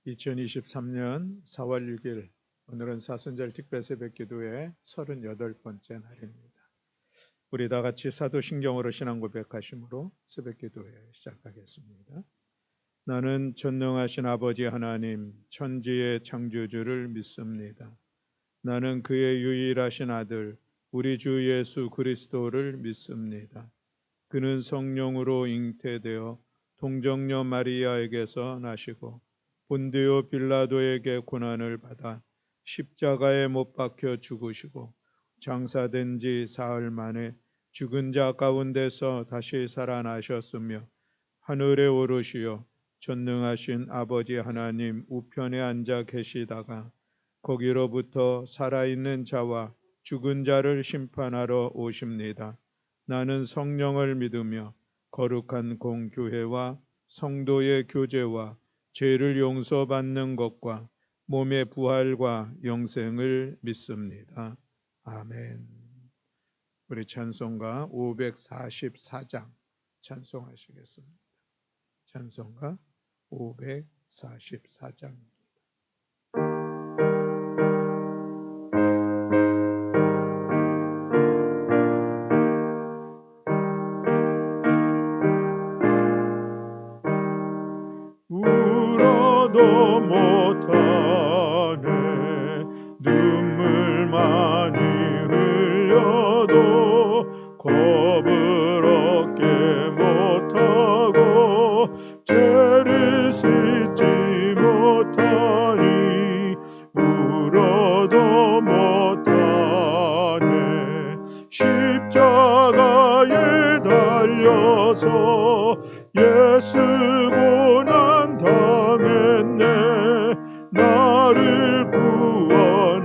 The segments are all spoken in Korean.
2023년 4월 6일 오늘은 사순절 특별 새벽 기도의 38번째 날입니다. 우리 다 같이 사도신경으로 신앙 고백하심으로 새벽 기도회 시작하겠습니다. 나는 전능하신 아버지 하나님 천지의 창조주를 믿습니다. 나는 그의 유일하신 아들 우리 주 예수 그리스도를 믿습니다. 그는 성령으로 잉태되어 동정녀 마리아에게서 나시고 본디오 빌라도에게 고난을 받아 십자가에 못 박혀 죽으시고 장사된 지 사흘 만에 죽은 자 가운데서 다시 살아나셨으며 하늘에 오르시어 전능하신 아버지 하나님 우편에 앉아 계시다가 거기로부터 살아있는 자와 죽은 자를 심판하러 오십니다. 나는 성령을 믿으며 거룩한 공교회와 성도의 교제와 죄를 용서받는 것과 몸의 부활과 영생을 믿습니다. 아멘. 우리 찬송가 544장 찬송하시겠습니다. 찬송가 544장. 울어도 못하네 눈물 많이 흘려도 겁을 얻게 못하고 죄를 씻지 못하니 울어도 못하네 십자가에 달려서 예수 고난 당했네 나를 구원하시리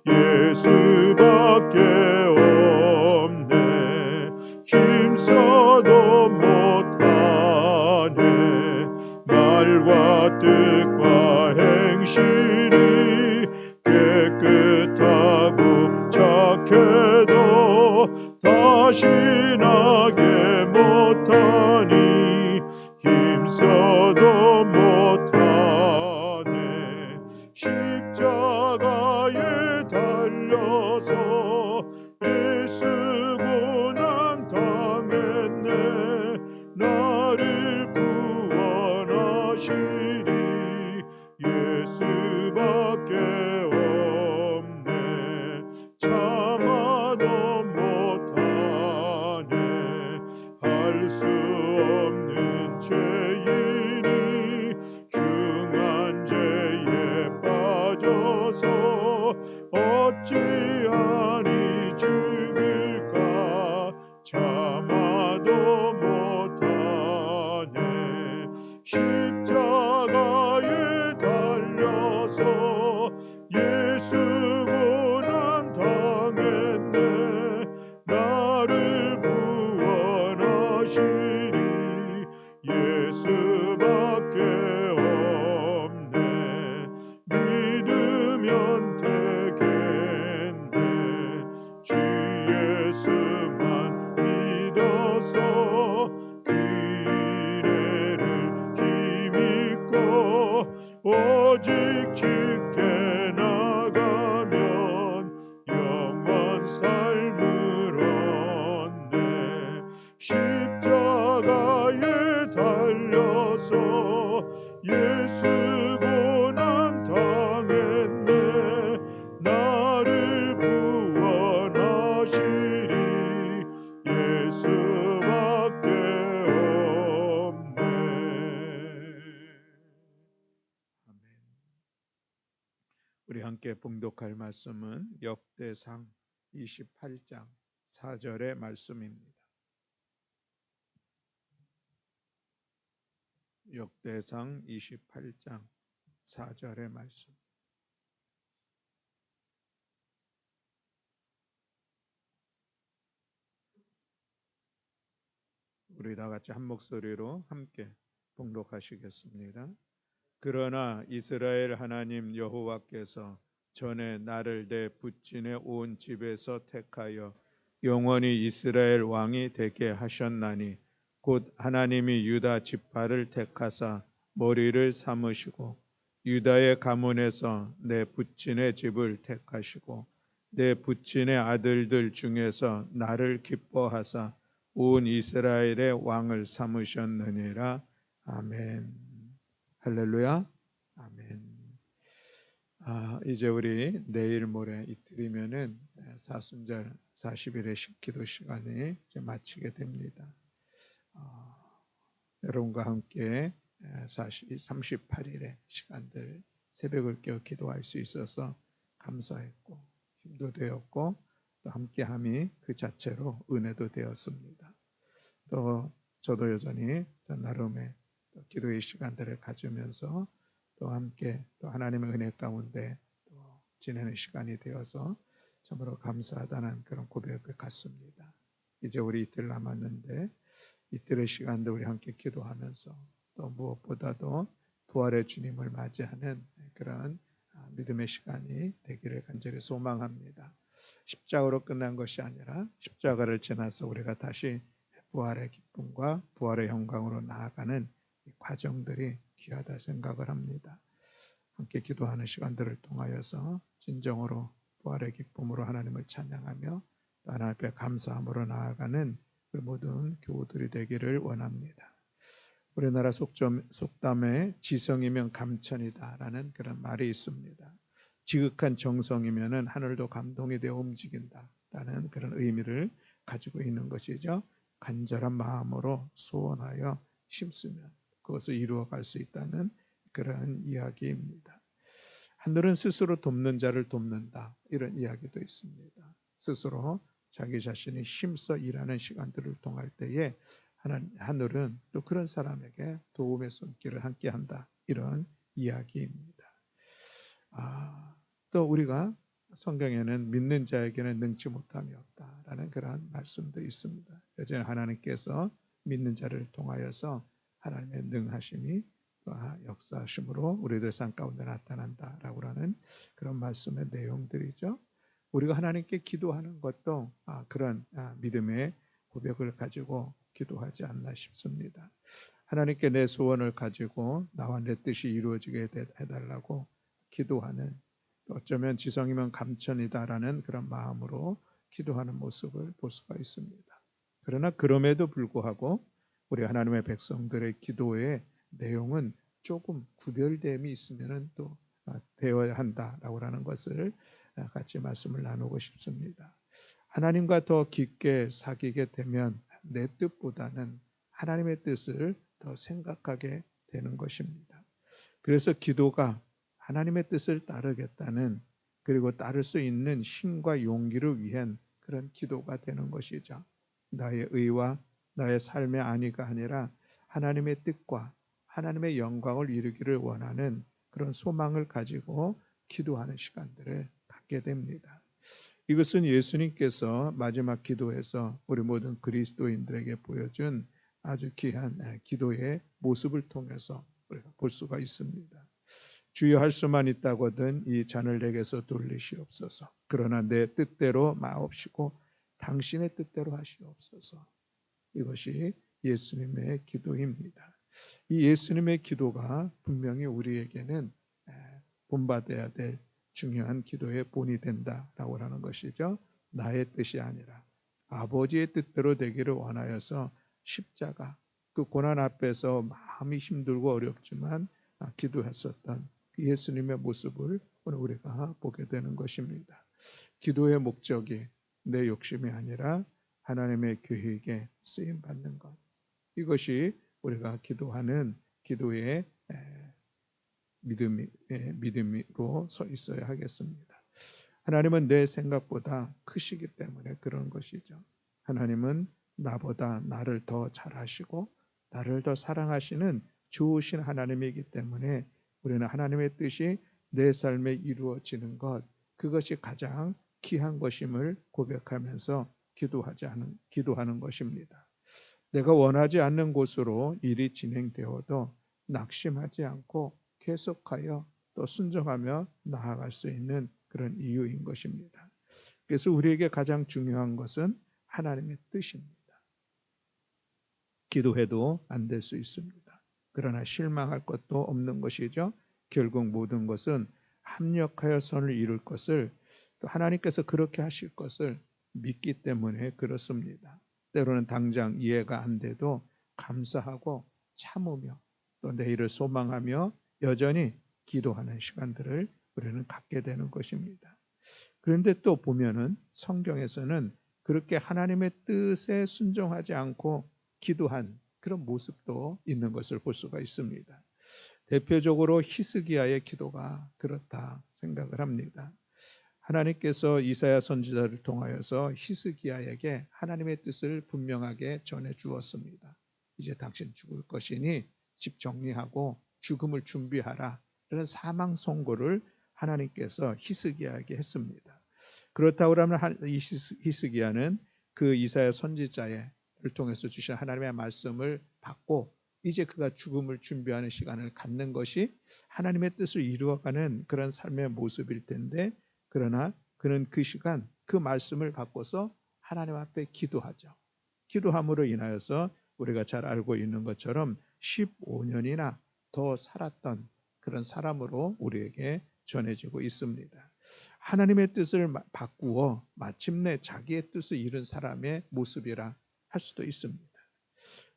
예수밖에 없네 힘써도 못하네 말과 뜻과 행실이 깨끗하고 착해도 다시 나게 못하니 힘써도 못하네 십자가에 달려서 예수 고난 당했네 나를 구원하시리 예수밖에 없네 참아도 못하네 할 수 없는 죄인이 흉한 죄에 빠져서 어찌하니 죽을까 참아도 못하네 십자가에 달려서 예수 고난 당했네 나를 구원하시리 예수밖에 없네 믿으면 되겠네 주 예수만 믿어서 그 이래를 힘입고 오직 지켜나가면 영원 삶을 얻네 십자가에 달려서 예수 고난 당했네 나를 구원하시리 예수밖에 없네. 아멘. 우리 함께 봉독할 말씀은 역대상 28장 4절의 말씀입니다. 역대상 28장 4절의 말씀. 우리 다 같이 한 목소리로 함께 봉독하시겠습니다. 그러나 이스라엘 하나님 여호와께서 전에 나를 내 붓진의 온 집에서 택하여 영원히 이스라엘 왕이 되게 하셨나니 곧 하나님이 유다 지파를 택하사 머리를 삼으시고 유다의 가문에서 내 부친의 집을 택하시고 내 부친의 아들들 중에서 나를 기뻐하사 온 이스라엘의 왕을 삼으셨느니라. 아멘. 할렐루야. 아멘. 이제 우리 내일 모레 이틀이면은 사순절 40일의 기도 시간이 이제 마치게 됩니다. 여러분과 함께 38일의 시간들 새벽을 깨어 기도할 수 있어서 감사했고 힘도 되었고 또 함께함이 그 자체로 은혜도 되었습니다. 또 저도 여전히 나름의 기도의 시간들을 가지면서 또 함께 또 하나님의 은혜 가운데 또 지내는 시간이 되어서 참으로 감사하다는 그런 고백을 갖습니다. 이제 우리 이틀 남았는데 이틀의 시간도 우리 함께 기도하면서 또 무엇보다도 부활의 주님을 맞이하는 그런 믿음의 시간이 되기를 간절히 소망합니다. 십자가로 끝난 것이 아니라 십자가를 지나서 우리가 다시 부활의 기쁨과 부활의 영광으로 나아가는 이 과정들이 귀하다 생각을 합니다. 함께 기도하는 시간들을 통하여서 진정으로 부활의 기쁨으로 하나님을 찬양하며 하나님 앞에 감사함으로 나아가는 그 모든 교우들이 되기를 원합니다. 우리나라 속담에 지성이면 감천이다라는 그런 말이 있습니다. 지극한 정성이면은 하늘도 감동이 되어 움직인다라는 그런 의미를 가지고 있는 것이죠. 간절한 마음으로 소원하여 심으면 그것을 이루어갈 수 있다는 그런 이야기입니다. 하늘은 스스로 돕는 자를 돕는다 이런 이야기도 있습니다. 스스로 자기 자신이 힘써 일하는 시간들을 통할 때에 하늘은 또 그런 사람에게 도움의 손길을 함께한다 이런 이야기입니다. 또 우리가 성경에는 믿는 자에게는 능치 못함이 없다라는 그런 말씀도 있습니다. 여전히 하나님께서 믿는 자를 통하여서 하나님의 능하심이 역사하심으로 우리들 삶 가운데 나타난다라고 하는 그런 말씀의 내용들이죠. 우리가 하나님께 기도하는 것도 그런 믿음의 고백을 가지고 기도하지 않나 싶습니다. 하나님께 내 소원을 가지고 나와 내 뜻이 이루어지게 해달라고 기도하는, 어쩌면 지성이면 감천이다라는 그런 마음으로 기도하는 모습을 볼 수가 있습니다. 그러나 그럼에도 불구하고 우리 하나님의 백성들의 기도의 내용은 조금 구별됨이 있으면 또 되어야 한다라고 하는 것을 같이 말씀을 나누고 싶습니다. 하나님과 더 깊게 사귀게 되면 내 뜻보다는 하나님의 뜻을 더 생각하게 되는 것입니다. 그래서 기도가 하나님의 뜻을 따르겠다는, 그리고 따를 수 있는 힘과 용기를 위한 그런 기도가 되는 것이죠. 나의 의와 나의 삶의 안위가 아니라 하나님의 뜻과 하나님의 영광을 이루기를 원하는 그런 소망을 가지고 기도하는 시간들을 갖게 됩니다. 이것은 예수님께서 마지막 기도에서 우리 모든 그리스도인들에게 보여준 아주 귀한 기도의 모습을 통해서 우리가 볼 수가 있습니다. 주여 할 수만 있다거든 이 잔을 내게서 돌리시옵소서. 그러나 내 뜻대로 마옵시고 당신의 뜻대로 하시옵소서. 이것이 예수님의 기도입니다. 이 예수님의 기도가 분명히 우리에게는 본받아야 될 중요한 기도의 본이 된다라고 하는 것이죠. 나의 뜻이 아니라 아버지의 뜻대로 되기를 원하여서 십자가, 그 고난 앞에서 마음이 힘들고 어렵지만 기도했었던 예수님의 모습을 오늘 우리가 보게 되는 것입니다. 기도의 목적이 내 욕심이 아니라 하나님의 계획에 쓰임 받는 것, 이것이 우리가 기도하는 기도의 믿음으로 서 있어야 하겠습니다. 하나님은 내 생각보다 크시기 때문에 그런 것이죠. 하나님은 나보다 나를 더 잘하시고 나를 더 사랑하시는 좋으신 하나님이기 때문에 우리는 하나님의 뜻이 내 삶에 이루어지는 것, 그것이 가장 귀한 것임을 고백하면서 기도하는 것입니다. 내가 원하지 않는 곳으로 일이 진행되어도 낙심하지 않고 계속하여 또 순종하며 나아갈 수 있는 그런 이유인 것입니다. 그래서 우리에게 가장 중요한 것은 하나님의 뜻입니다. 기도해도 안 될 수 있습니다. 그러나 실망할 것도 없는 것이죠. 결국 모든 것은 합력하여 선을 이룰 것을, 또 하나님께서 그렇게 하실 것을 믿기 때문에 그렇습니다. 때로는 당장 이해가 안 돼도 감사하고 참으며 또 내일을 소망하며 여전히 기도하는 시간들을 우리는 갖게 되는 것입니다. 그런데 또 보면은 성경에서는 그렇게 하나님의 뜻에 순종하지 않고 기도한 그런 모습도 있는 것을 볼 수가 있습니다. 대표적으로 히스기야의 기도가 그렇다 생각을 합니다. 하나님께서 이사야 선지자를 통하여서 히스기야에게 하나님의 뜻을 분명하게 전해 주었습니다. 이제 당신 죽을 것이니 집 정리하고 죽음을 준비하라. 이런 사망 선고를 하나님께서 히스기야에게 했습니다. 그렇다고 하면 이 히스기야는 그 이사야 선지자를 통해서 주신 하나님의 말씀을 받고 이제 그가 죽음을 준비하는 시간을 갖는 것이 하나님의 뜻을 이루어가는 그런 삶의 모습일 텐데, 그러나 그는 그 시간 그 말씀을 받고서 하나님 앞에 기도하죠. 기도함으로 인하여서 우리가 잘 알고 있는 것처럼 15년이나 더 살았던 그런 사람으로 우리에게 전해지고 있습니다. 하나님의 뜻을 바꾸어 마침내 자기의 뜻을 이룬 사람의 모습이라 할 수도 있습니다.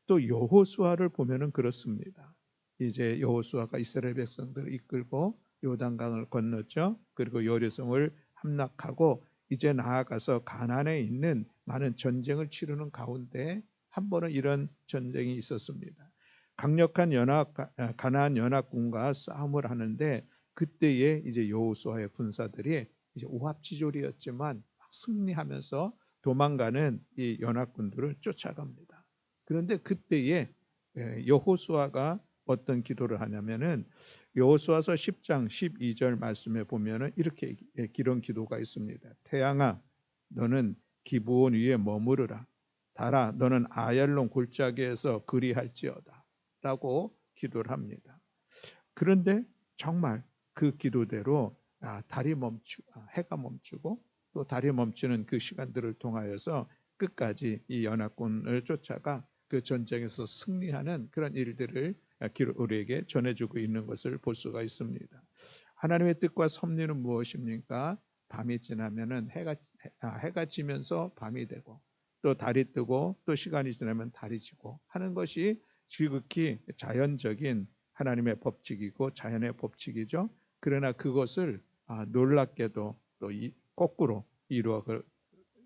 또 여호수아를 보면은 그렇습니다. 이제 여호수아가 이스라엘 백성들을 이끌고 요단강을 건넜죠. 그리고 여리성을 함락하고 이제 나아가서 가나안에 있는 많은 전쟁을 치르는 가운데 한 번은 이런 전쟁이 있었습니다. 강력한 가나안 연합군과 싸움을 하는데 그때에 이제 여호수아의 군사들이 이제 오합지졸이었지만 승리하면서 도망가는 이 연합군들을 쫓아갑니다. 그런데 그때에 여호수아가 어떤 기도를 하냐면은 여호수아서 10장 12절 말씀에 보면은 이렇게 이런 기도가 있습니다. 태양아 너는 기브온 위에 머무르라. 달아 너는 아얄론 골짜기에서 그리할지어다 라고 기도를 합니다. 그런데 정말 그 기도대로 해가 멈추고 또 달이 멈추는 그 시간들을 통하여서 끝까지 이 연합군을 쫓아가 그 전쟁에서 승리하는 그런 일들을 우리에게 전해주고 있는 것을 볼 수가 있습니다. 하나님의 뜻과 섭리는 무엇입니까? 밤이 지나면은 해가 지면서 밤이 되고 또 달이 뜨고 또 시간이 지나면 달이 지고 하는 것이 지극히 자연적인 하나님의 법칙이고 자연의 법칙이죠. 그러나 그것을 놀랍게도 또 거꾸로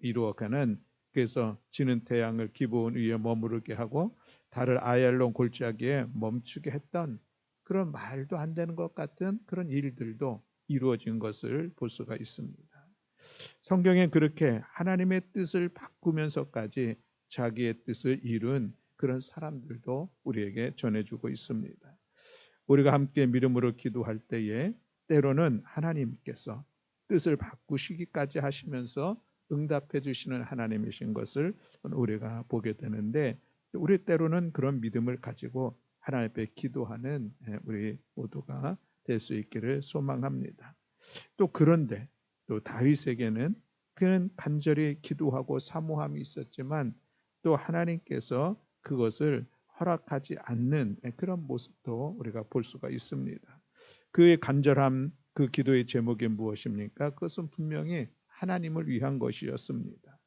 이루어가는, 그래서 지는 태양을 기브온 위에 머무르게 하고 달을 아얄론 골짜기에 멈추게 했던 그런 말도 안 되는 것 같은 그런 일들도 이루어진 것을 볼 수가 있습니다. 성경에 그렇게 하나님의 뜻을 바꾸면서까지 자기의 뜻을 이룬 그런 사람들도 우리에게 전해주고 있습니다. 우리가 함께 믿음으로 기도할 때에 때로는 하나님께서 뜻을 바꾸시기까지 하시면서 응답해 주시는 하나님이신 것을 우리가 보게 되는데, 우리 때로는 그런 믿음을 가지고 하나님 앞에 기도하는 우리 모두가 될 수 있기를 소망합니다. 또 그런데 또 다윗에게는 그는 간절히 기도하고 사모함이 있었지만 또 하나님께서 그것을 허락하지 않는 그런 모습도 우리가 볼 수가 있습니다. 그의 간절함, 그 기도의 제목이 무엇입니까? 그것은 분명히 하나님을 위한 것이었습니다.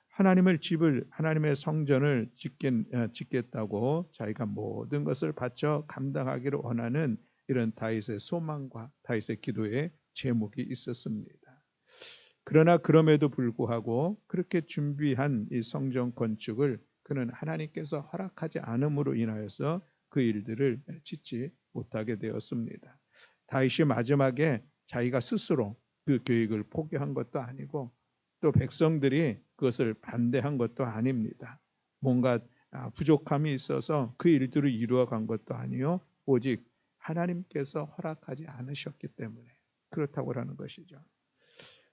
하나님의 성전을 짓겠다고 자기가 모든 것을 바쳐 감당하기를 원하는 이런 다윗의 소망과 다윗의 기도의 제목이 있었습니다. 그러나 그럼에도 불구하고 그렇게 준비한 이 성전 건축을 그는 하나님께서 허락하지 않음으로 인하여서 그 일들을 짓지 못하게 되었습니다. 다윗이 마지막에 자기가 스스로 그 계획을 포기한 것도 아니고 또 백성들이 그것을 반대한 것도 아닙니다. 뭔가 부족함이 있어서 그 일들을 이루어 간 것도 아니요, 오직 하나님께서 허락하지 않으셨기 때문에 그렇다고 하는 것이죠.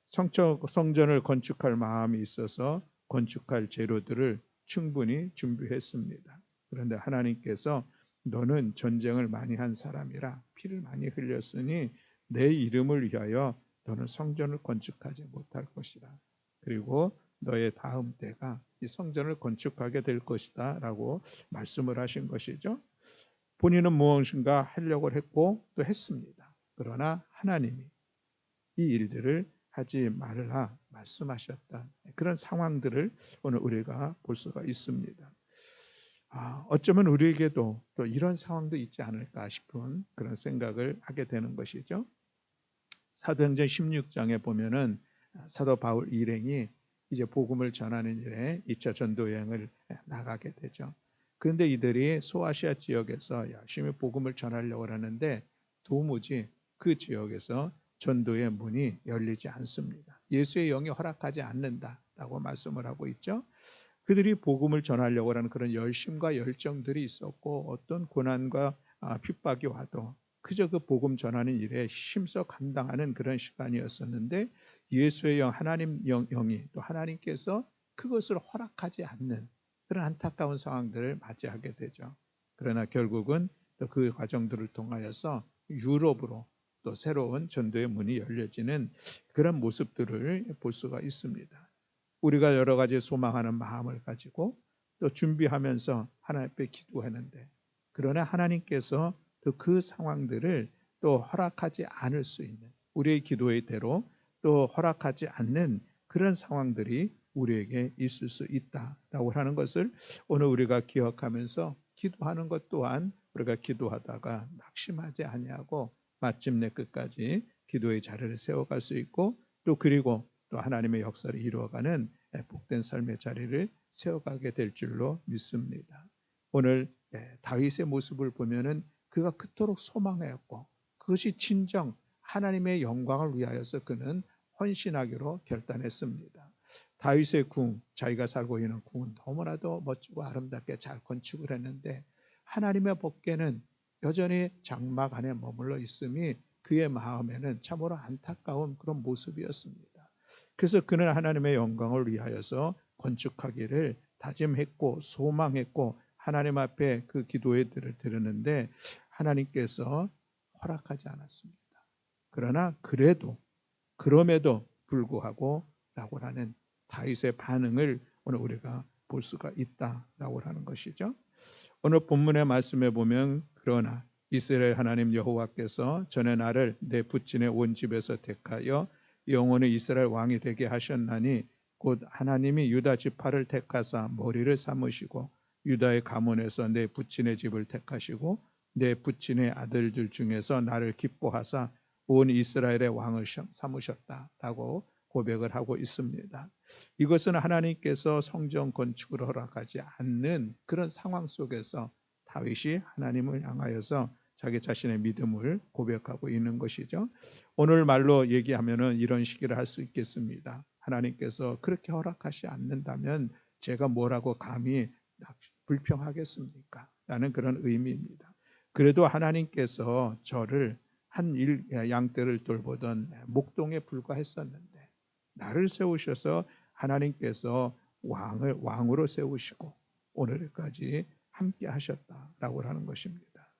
성전을 건축할 마음이 있어서 건축할 재료들을 충분히 준비했습니다. 그런데 하나님께서 너는 전쟁을 많이 한 사람이라 피를 많이 흘렸으니 내 이름을 위하여 너는 성전을 건축하지 못할 것이다. 그리고 너의 다음 때가 이 성전을 건축하게 될 것이다 라고 말씀을 하신 것이죠. 본인은 무엇인가 하려고 했고 또 했습니다. 그러나 하나님이 이 일들을 하지 말라 말씀하셨다. 그런 상황들을 오늘 우리가 볼 수가 있습니다. 어쩌면 우리에게도 또 이런 상황도 있지 않을까 싶은 그런 생각을 하게 되는 것이죠. 사도행전 16장에 보면은 사도 바울 일행이 이제 복음을 전하는 일에 2차 전도 여행을 나가게 되죠. 그런데 이들이 소아시아 지역에서 열심히 복음을 전하려고 하는데 도무지 그 지역에서 전도의 문이 열리지 않습니다. 예수의 영이 허락하지 않는다라고 말씀을 하고 있죠. 그들이 복음을 전하려고 하는 그런 열심과 열정들이 있었고 어떤 고난과 핍박이 와도 그저 그 복음 전하는 일에 힘써 감당하는 그런 시간이었었는데 예수의 영, 하나님 영이 또 하나님께서 그것을 허락하지 않는 그런 안타까운 상황들을 맞이하게 되죠. 그러나 결국은 또 그 과정들을 통하여서 유럽으로 또 새로운 전도의 문이 열려지는 그런 모습들을 볼 수가 있습니다. 우리가 여러 가지 소망하는 마음을 가지고 또 준비하면서 하나님 앞에 기도하는데 그러나 하나님께서 또 그 상황들을 또 허락하지 않을 수 있는 우리의 기도의 대로 또 허락하지 않는 그런 상황들이 우리에게 있을 수 있다라고 하는 것을 오늘 우리가 기억하면서 기도하는 것 또한 우리가 기도하다가 낙심하지 아니하고 마침내 끝까지 기도의 자리를 세워갈 수 있고 또 그리고 또 하나님의 역사를 이루어가는 복된 삶의 자리를 세워가게 될 줄로 믿습니다. 오늘 다윗의 모습을 보면은 그가 그토록 소망하였고 그것이 진정 하나님의 영광을 위하여서 그는 헌신하기로 결단했습니다. 다윗의 궁, 자기가 살고 있는 궁은 너무나도 멋지고 아름답게 잘 건축을 했는데 하나님의 법궤는 여전히 장막 안에 머물러 있음이 그의 마음에는 참으로 안타까운 그런 모습이었습니다. 그래서 그는 하나님의 영광을 위하여서 건축하기를 다짐했고 소망했고 하나님 앞에 그 기도의 들을 드렸는데 하나님께서 허락하지 않았습니다. 그러나 그럼에도 불구하고 라고 하는 다윗의 반응을 오늘 우리가 볼 수가 있다라고 하는 것이죠. 오늘 본문의 말씀에 보면 그러나 이스라엘 하나님 여호와께서 전에 나를 내 붓진의 온 집에서 택하여 영원히 이스라엘 왕이 되게 하셨나니 곧 하나님이 유다 지파를 택하사 머리를 삼으시고 유다의 가문에서 내 붓진의 집을 택하시고 내 붓진의 아들들 중에서 나를 기뻐하사 온 이스라엘의 왕을 삼으셨다라고 고백을 하고 있습니다. 이것은 하나님께서 성전 건축을 허락하지 않는 그런 상황 속에서 다윗이 하나님을 향하여서 자기 자신의 믿음을 고백하고 있는 것이죠. 오늘 말로 얘기하면은 이런 식으로 할 수 있겠습니다. 하나님께서 그렇게 허락하지 않는다면 제가 뭐라고 감히 불평하겠습니까? 라는 그런 의미입니다. 그래도 하나님께서 저를 한 양떼를 돌보던 목동에 불과했었는데 나를 세우셔서 하나님께서 왕으로 세우시고 오늘까지 함께 하셨다라고 하는 것입니다.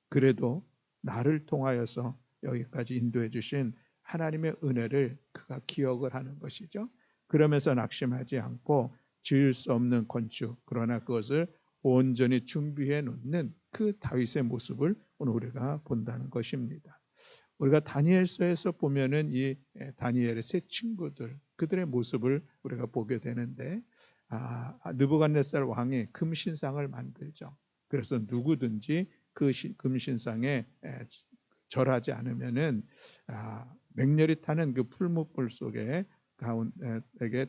그래도 나를 통하여서 여기까지 인도해 주신 하나님의 은혜를 그가 기억을 하는 것이죠. 그러면서 낙심하지 않고 지을 수 없는 건축, 그러나 그것을 온전히 준비해 놓는 그 다윗의 모습을 오늘 우리가 본다는 것입니다. 우리가 다니엘서에서 보면은 이 다니엘의 세 친구들 그들의 모습을 우리가 보게 되는데 느부갓네살 왕이 금신상을 만들죠. 그래서 누구든지 그 금신상에 절하지 않으면은 맹렬히 타는 그 풀무불 속에 가운데에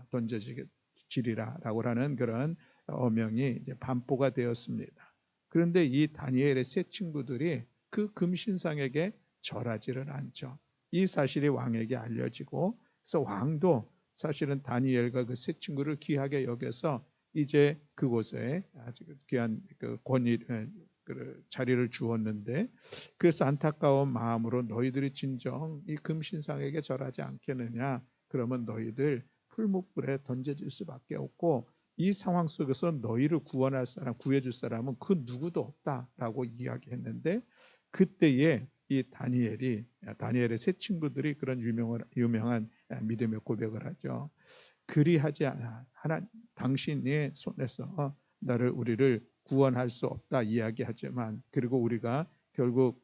던져지리라라고 하는 그런 어명이 이제 반포가 되었습니다. 그런데 이 다니엘의 세 친구들이 그 금신상에게 절하지를 않죠. 이 사실이 왕에게 알려지고 그래서 왕도 사실은 다니엘과 그 세 친구를 귀하게 여겨서 이제 그곳에 아주 귀한 그 권위 그 자리를 주었는데 그래서 안타까운 마음으로 너희들이 진정 이 금신상에게 절하지 않겠느냐 그러면 너희들 풀무불에 던져질 수밖에 없고 이 상황 속에서 너희를 구원할 사람 구해줄 사람은 그 누구도 없다라고 이야기했는데 그때에 이 다니엘의 세 친구들이 그런 유명한 믿음의 고백을 하죠. 그리하지 않아 당신의 손에서 우리를 구원할 수 없다 이야기하지만, 그리고 우리가 결국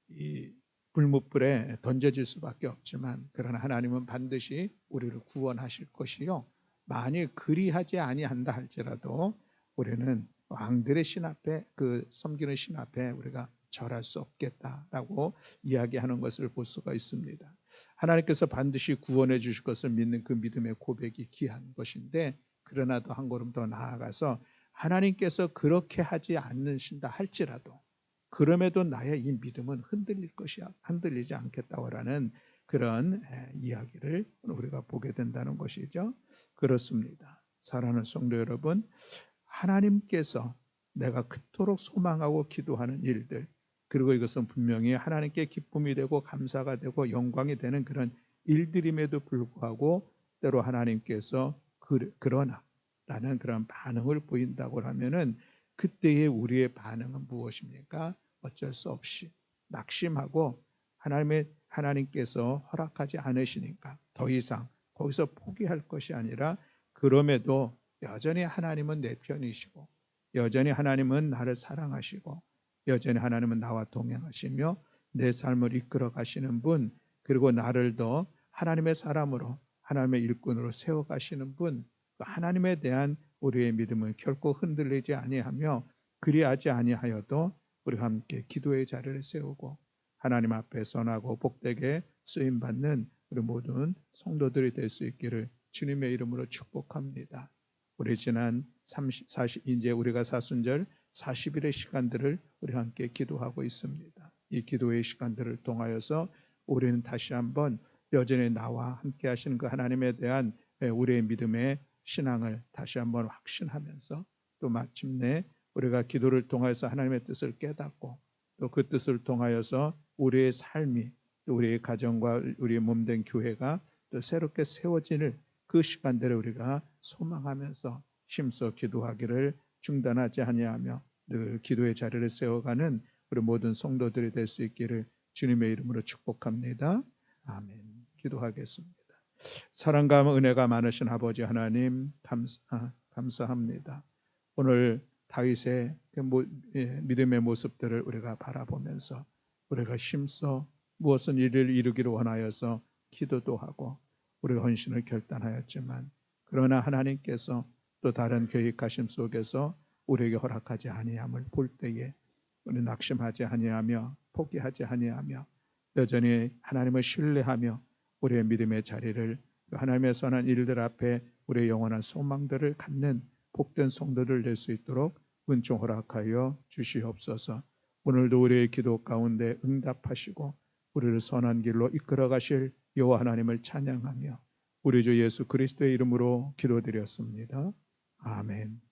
이 불못불에 던져질 수밖에 없지만, 그러나 하나님은 반드시 우리를 구원하실 것이요, 만일 그리하지 아니한다 할지라도 우리는 왕들의 신 앞에, 그 섬기는 신 앞에 우리가 절할 수 없겠다라고 이야기하는 것을 볼 수가 있습니다. 하나님께서 반드시 구원해 주실 것을 믿는 그 믿음의 고백이 귀한 것인데, 그러나 또 한 걸음 더 나아가서 하나님께서 그렇게 하지 않으신다 할지라도 그럼에도 나의 이 믿음은 흔들리지 않겠다라는 그런 이야기를 우리가 보게 된다는 것이죠. 그렇습니다. 사랑하는 성도 여러분, 하나님께서 내가 그토록 소망하고 기도하는 일들, 그리고 이것은 분명히 하나님께 기쁨이 되고 감사가 되고 영광이 되는 그런 일들임에도 불구하고 때로 하나님께서 그러나 라는 그런 반응을 보인다고 하면은, 그때의 우리의 반응은 무엇입니까? 어쩔 수 없이 낙심하고 하나님께서 허락하지 않으시니까 더 이상 거기서 포기할 것이 아니라, 그럼에도 여전히 하나님은 내 편이시고, 여전히 하나님은 나를 사랑하시고, 여전히 하나님은 나와 동행하시며 내 삶을 이끌어 가시는 분, 그리고 나를 더 하나님의 사람으로, 하나님의 일꾼으로 세워가시는 분, 하나님에 대한 우리의 믿음을 결코 흔들리지 아니하며, 그리하지 아니하여도 우리가 함께 기도의 자리를 세우고 하나님 앞에 선하고 복되게 쓰임받는 우리 모든 성도들이 될 수 있기를 주님의 이름으로 축복합니다. 우리 지난 40, 이제 우리가 사순절 40일의 시간들을 우리 함께 기도하고 있습니다. 이 기도의 시간들을 통하여서 우리는 다시 한번 여전히 나와 함께 하시는 그 하나님에 대한 우리의 믿음의 신앙을 다시 한번 확신하면서, 또 마침내 우리가 기도를 통해서 하나님의 뜻을 깨닫고, 또 그 뜻을 통하여서 우리의 삶이, 또 우리의 가정과 우리의 몸된 교회가 또 새롭게 세워지는 그 시간들을 우리가 소망하면서 힘써 기도하기를 중단하지 아니하며 늘 기도의 자리를 세워가는 우리 모든 성도들이 될 수 있기를 주님의 이름으로 축복합니다. 아멘. 기도하겠습니다. 사랑과 은혜가 많으신 아버지 하나님, 감사합니다. 오늘 다윗의 믿음의 모습들을 우리가 바라보면서 우리가 힘써 무엇은 일을 이루기를 원하여서 기도도 하고 우리가 헌신을 결단하였지만, 그러나 하나님께서 또 다른 계획하심 속에서 우리에게 허락하지 아니함을 볼 때에 우리 낙심하지 아니하며 포기하지 아니하며 여전히 하나님을 신뢰하며 우리의 믿음의 자리를, 하나님의 선한 일들 앞에 우리의 영원한 소망들을 갖는 복된 성도들 될 수 있도록 은총 허락하여 주시옵소서. 오늘도 우리의 기도 가운데 응답하시고 우리를 선한 길로 이끌어 가실 여호와 하나님을 찬양하며 우리 주 예수 그리스도의 이름으로 기도드렸습니다. 아멘.